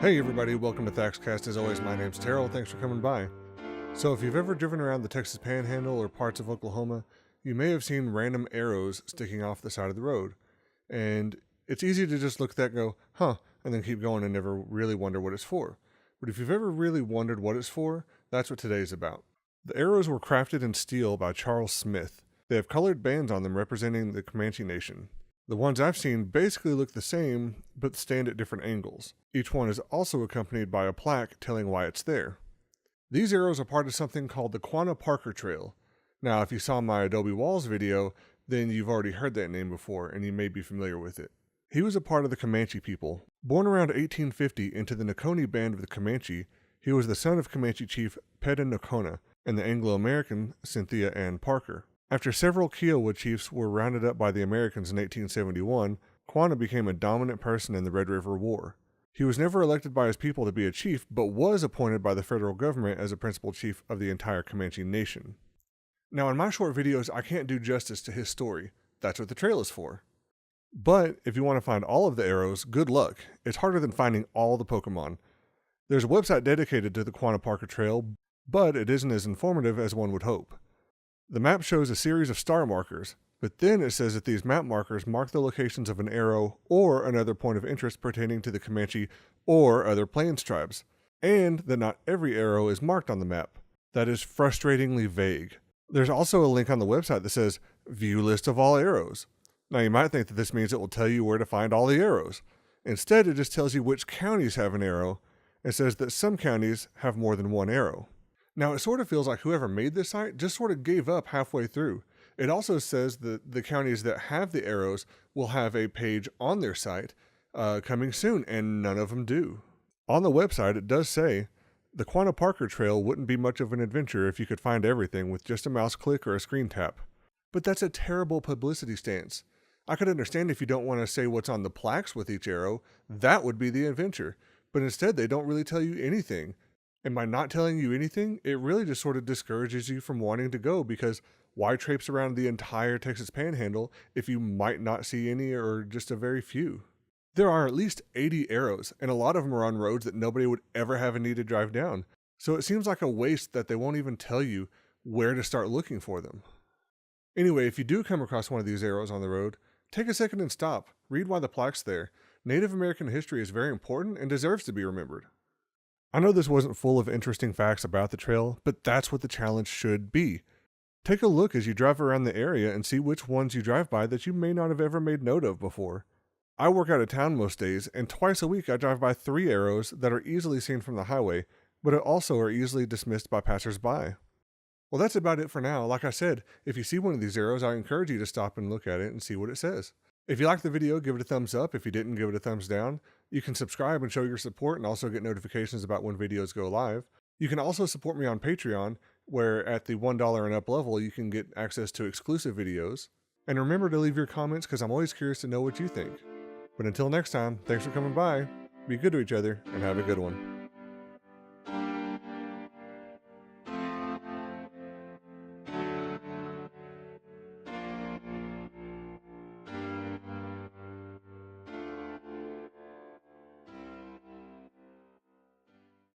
Hey everybody, welcome to ThaxCast. As always, my name's Terrell. Thanks for coming by. So if you've ever driven around the Texas Panhandle or parts of Oklahoma, you may have seen random arrows sticking off the side of the road. And it's easy to just look at that and go, huh, and then keep going and never really wonder what it's for. But if you've ever really wondered what it's for, that's what today's about. The arrows were crafted in steel by Charles Smith. They have colored bands on them representing the Comanche Nation. The ones I've seen basically look the same, but stand at different angles. Each one is also accompanied by a plaque telling why it's there. These arrows are part of something called the Quanah Parker Trail. Now, if you saw my Adobe Walls video, then you've already heard that name before, and you may be familiar with it. He was a part of the Comanche people. Born around 1850 into the Nakoni band of the Comanche, he was the son of Comanche chief Quanah and the Anglo-American Cynthia and Parker. After several Kiowa chiefs were rounded up by the Americans in 1871, Quanah became a dominant person in the Red River War. He was never elected by his people to be a chief, but was appointed by the federal government as a principal chief of the entire Comanche Nation. Now, in my short videos, I can't do justice to his story. That's what the trail is for. But if you want to find all of the arrows, good luck. It's harder than finding all the Pokemon. There's a website dedicated to the Quanah Parker Trail, but it isn't as informative as one would hope. The map shows a series of star markers, but then it says that these map markers mark the locations of an arrow or another point of interest pertaining to the Comanche or other Plains tribes, and that not every arrow is marked on the map. That is frustratingly vague. There's also a link on the website that says, View list of all arrows. Now you might think that this means it will tell you where to find all the arrows. Instead, it just tells you which counties have an arrow, and says that some counties have more than one arrow. Now, it sort of feels like whoever made this site just sort of gave up halfway through. It also says that the counties that have the arrows will have a page on their site coming soon, and none of them do. On the website, it does say, the Quanah Parker Trail wouldn't be much of an adventure if you could find everything with just a mouse click or a screen tap. But that's a terrible publicity stance. I could understand if you don't want to say what's on the plaques with each arrow, that would be the adventure. But instead, they don't really tell you anything. And by not telling you anything, it really just sort of discourages you from wanting to go, because why traipse around the entire Texas Panhandle if you might not see any or just a very few? There are at least 80 arrows, and a lot of them are on roads that nobody would ever have a need to drive down. So it seems like a waste that they won't even tell you where to start looking for them. Anyway, if you do come across one of these arrows on the road, take a second and stop. Read why the plaque's there. Native American history is very important and deserves to be remembered. I know this wasn't full of interesting facts about the trail, but that's what the challenge should be. Take a look as you drive around the area and see which ones you drive by that you may not have ever made note of before. I work out of town most days, and twice a week I drive by 3 arrows that are easily seen from the highway, but also are easily dismissed by passersby. Well, that's about it for now. Like I said, if you see one of these arrows, I encourage you to stop and look at it and see what it says. If you liked the video, give it a thumbs up. If you didn't, give it a thumbs down. You can subscribe and show your support and also get notifications about when videos go live. You can also support me on Patreon, where at the $1 and up level, you can get access to exclusive videos. And remember to leave your comments, because I'm always curious to know what you think. But until next time, thanks for coming by, be good to each other, and have a good one.